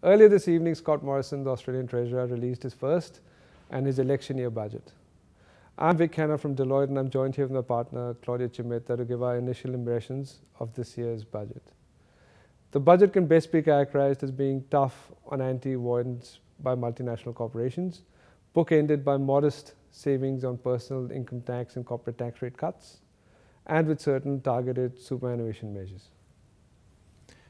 Earlier this evening, Scott Morrison, the Australian Treasurer, released his first and his election year budget. I'm Khanna from Deloitte, and I'm joined here with my partner, Claudio Cimetta, to give our initial impressions of this year's budget. The budget can best be characterized as being tough on anti-avoidance by multinational corporations, bookended by modest savings on personal income tax and corporate tax rate cuts, and with certain targeted superannuation measures.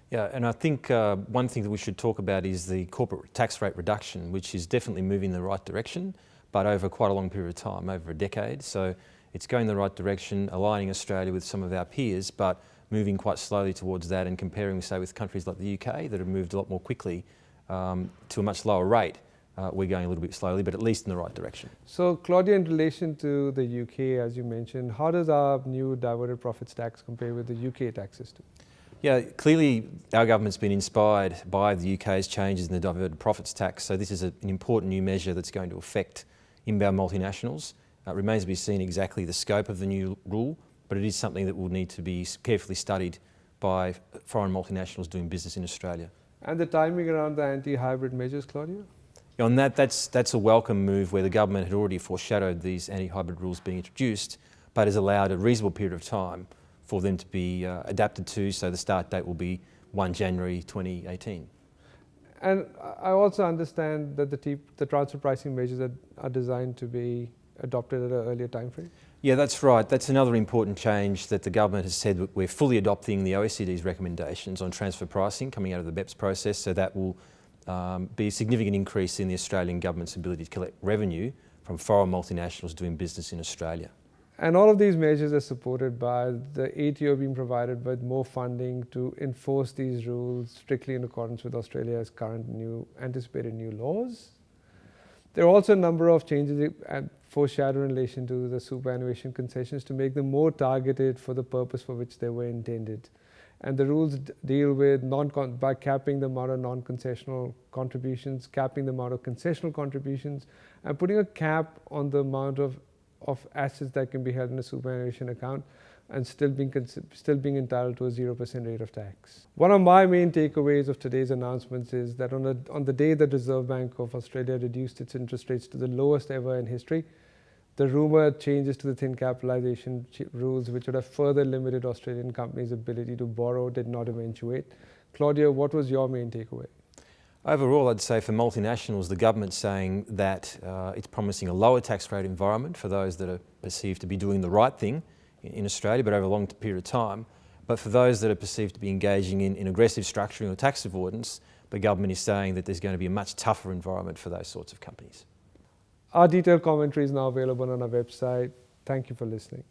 Yeah, and I think one thing that we should talk about is the corporate tax rate reduction, which is definitely moving in the right direction, but over quite a long period of time, over a decade. So it's going in the right direction, aligning Australia with some of our peers, but moving quite slowly towards that, and comparing, say, with countries like the UK that have moved a lot more quickly to a much lower rate. We're going a little bit slowly, but at least in the right direction. So, Claudia, in relation to the UK, as you mentioned, how does our new diverted profits tax compare with the UK tax system? Yeah, clearly our government's been inspired by the UK's changes in the diverted profits tax, so this is an important new measure that's going to affect inbound multinationals. It remains to be seen exactly the scope of the new rule, but it is something that will need to be carefully studied by foreign multinationals doing business in Australia. And the timing around the anti-hybrid measures, Claudia? On that, that's a welcome move where the government had already foreshadowed these anti-hybrid rules being introduced, but has allowed a reasonable period of time for them to be adapted to, so the start date will be 1 January 2018. And I also understand that the transfer pricing measures are designed to be adopted at an earlier time frame? Yeah, that's right. That's another important change that the government has said that we're fully adopting the OECD's recommendations on transfer pricing coming out of the BEPS process, so that will be a significant increase in the Australian government's ability to collect revenue from foreign multinationals doing business in Australia. And all of these measures are supported by the ATO being provided with more funding to enforce these rules strictly in accordance with Australia's current anticipated new laws. There are also a number of changes foreshadowed in relation to the superannuation concessions to make them more targeted for the purpose for which they were intended. And the rules deal with by capping the amount of non-concessional contributions, capping the amount of concessional contributions, and putting a cap on the amount of assets that can be held in a superannuation account and still being entitled to a 0% rate of tax. One of my main takeaways of today's announcements is that on the day the Reserve Bank of Australia reduced its interest rates to the lowest ever in history, the rumoured changes to the thin capitalisation rules, which would have further limited Australian companies' ability to borrow, did not eventuate. Claudia, what was your main takeaway? Overall, I'd say for multinationals, the government's saying that it's promising a lower tax rate environment for those that are perceived to be doing the right thing in Australia, but over a long period of time. But for those that are perceived to be engaging in aggressive structuring or tax avoidance, the government is saying that there's going to be a much tougher environment for those sorts of companies. Our detailed commentary is now available on our website. Thank you for listening.